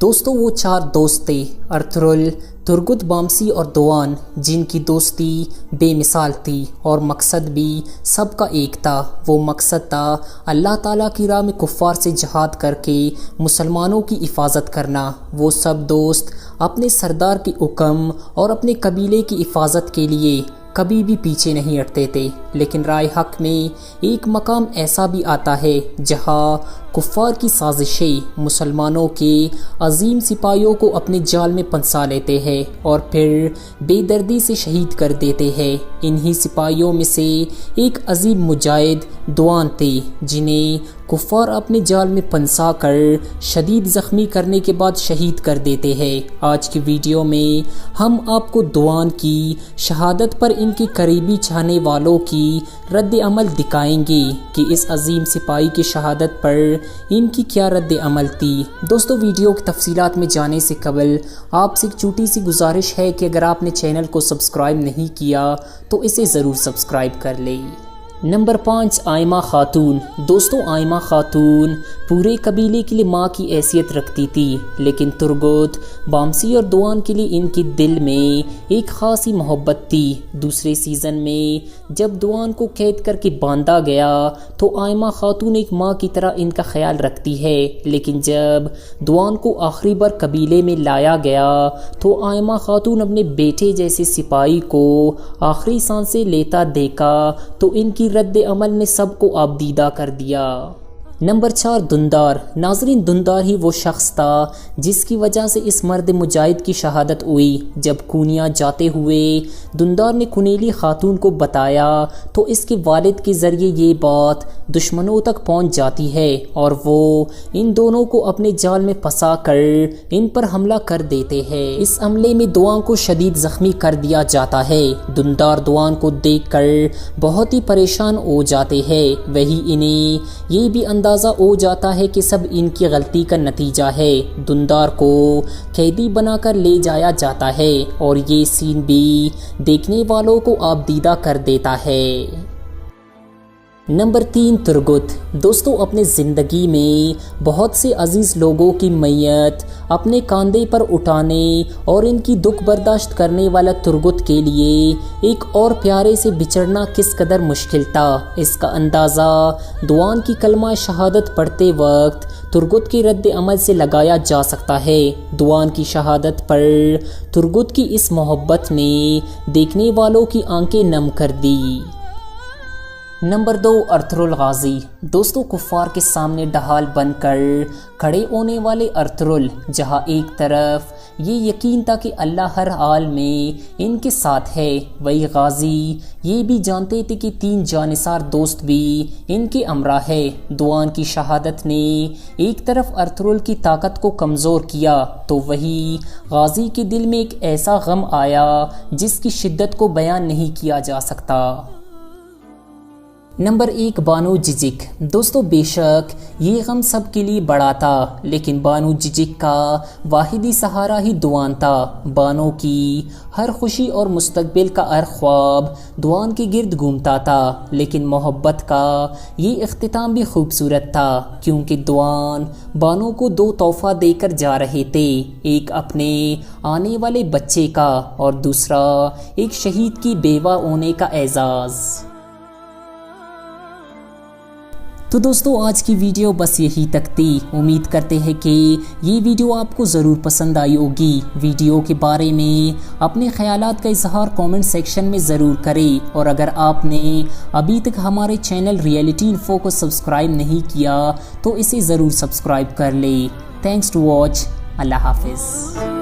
دوستو وہ چار دوست تھے، ارطغرل، ترگت، بامسی اور دوان، جن کی دوستی بے مثال تھی اور مقصد بھی سب کا ایک تھا۔ وہ مقصد تھا اللہ تعالیٰ کی راہ میں کفار سے جہاد کر کے مسلمانوں کی حفاظت کرنا۔ وہ سب دوست اپنے سردار کے حکم اور اپنے قبیلے کی حفاظت کے لیے کبھی بھی پیچھے نہیں ہٹتے تھے، لیکن رائے حق میں ایک مقام ایسا بھی آتا ہے جہاں کفار کی سازشیں مسلمانوں کے عظیم سپاہیوں کو اپنے جال میں پھنسا لیتے ہیں اور پھر بے دردی سے شہید کر دیتے ہیں۔ انہی سپاہیوں میں سے ایک عظیم مجاہد دوان تھے، جنہیں کفار اپنے جال میں پھنسا کر شدید زخمی کرنے کے بعد شہید کر دیتے ہیں۔ آج کی ویڈیو میں ہم آپ کو دوان کی شہادت پر ان کے قریبی چاہنے والوں کی رد عمل دکھائیں گے کہ اس عظیم سپاہی کی شہادت پر ان کی کیا رد عمل تھی۔ دوستو، ویڈیو کی تفصیلات میں جانے سے قبل آپ سے ایک چھوٹی سی گزارش ہے کہ اگر آپ نے چینل کو سبسکرائب نہیں کیا تو اسے ضرور سبسکرائب کر لیں۔ نمبر 5، آئمہ خاتون۔ دوستو، آئمہ خاتون پورے قبیلے کے لیے ماں کی حیثیت رکھتی تھی، لیکن ترگت، بامسی اور دوان کے لیے ان کے دل میں ایک خاصی محبت تھی۔ دوسرے سیزن میں جب دوان کو قید کر کے باندھا گیا تو آئمہ خاتون ایک ماں کی طرح ان کا خیال رکھتی ہے، لیکن جب دوان کو آخری بار قبیلے میں لایا گیا تو آئمہ خاتون اپنے بیٹے جیسے سپاہی کو آخری سانسیں لیتا دیکھا تو ان کی رد عمل نے سب کو آبدیدہ کر دیا۔ نمبر 4، دندار۔ ناظرین، دندار ہی وہ شخص تھا جس کی وجہ سے اس مرد مجاہد کی شہادت ہوئی۔ جب کونیا جاتے ہوئے دندار نے کنیلی خاتون کو بتایا تو اس کے والد کے ذریعے یہ بات دشمنوں تک پہنچ جاتی ہے اور وہ ان دونوں کو اپنے جال میں پھنسا کر ان پر حملہ کر دیتے ہیں۔ اس حملے میں دوان کو شدید زخمی کر دیا جاتا ہے۔ دندار دوان کو دیکھ کر بہت ہی پریشان ہو جاتے ہیں۔ وہی انہیں یہ بھی اندازہ ہو جاتا ہے کہ سب ان کی غلطی کا نتیجہ ہے۔ دندار کو قیدی بنا کر لے جایا جاتا ہے اور یہ سین بھی دیکھنے والوں کو آبدیدہ کر دیتا ہے۔ نمبر 3، ترگت۔ دوستو، اپنے زندگی میں بہت سے عزیز لوگوں کی میت اپنے کاندھے پر اٹھانے اور ان کی دکھ برداشت کرنے والا ترگت کے لیے ایک اور پیارے سے بچھڑنا کس قدر مشکل تھا، اس کا اندازہ دوان کی کلمہ شہادت پڑھتے وقت ترگت کے رد عمل سے لگایا جا سکتا ہے۔ دوان کی شہادت پر ترگت کی اس محبت نے دیکھنے والوں کی آنکھیں نم کر دی۔ Number 2، Ertugrul Ghazi. دوستو، کفار کے سامنے ڈھال بن کر کھڑے ہونے والے ارطغرل، جہاں ایک طرف یہ یقین تھا کہ اللہ ہر حال میں ان کے ساتھ ہے، وہی غازی یہ بھی جانتے تھے کہ 3 جانثار دوست بھی ان کے ہمراہ ہے۔ دوان کی شہادت نے ایک طرف ارطغرل کی طاقت کو کمزور کیا تو وہی غازی کے دل میں ایک ایسا غم آیا جس کی شدت کو بیان نہیں کیا جا سکتا۔ نمبر 1، بانو ججک۔ دوستو، بے شک یہ غم سب کے لیے بڑا تھا، لیکن بانو ججک کا واحدی سہارا ہی دوان تھا۔ بانو کی ہر خوشی اور مستقبل کا ہر خواب دوان کے گرد گھومتا تھا، لیکن محبت کا یہ اختتام بھی خوبصورت تھا، کیونکہ دوان بانو کو 2 تحفہ دے کر جا رہے تھے، ایک اپنے آنے والے بچے کا اور دوسرا ایک شہید کی بیوہ ہونے کا اعزاز۔ تو دوستو، آج کی ویڈیو بس یہی تک تھی۔ امید کرتے ہیں کہ یہ ویڈیو آپ کو ضرور پسند آئی ہوگی۔ ویڈیو کے بارے میں اپنے خیالات کا اظہار کامنٹ سیکشن میں ضرور کریں، اور اگر آپ نے ابھی تک ہمارے چینل ریئلٹی انفو کو سبسکرائب نہیں کیا تو اسے ضرور سبسکرائب کر لیں۔ Thanks to watch. اللہ حافظ۔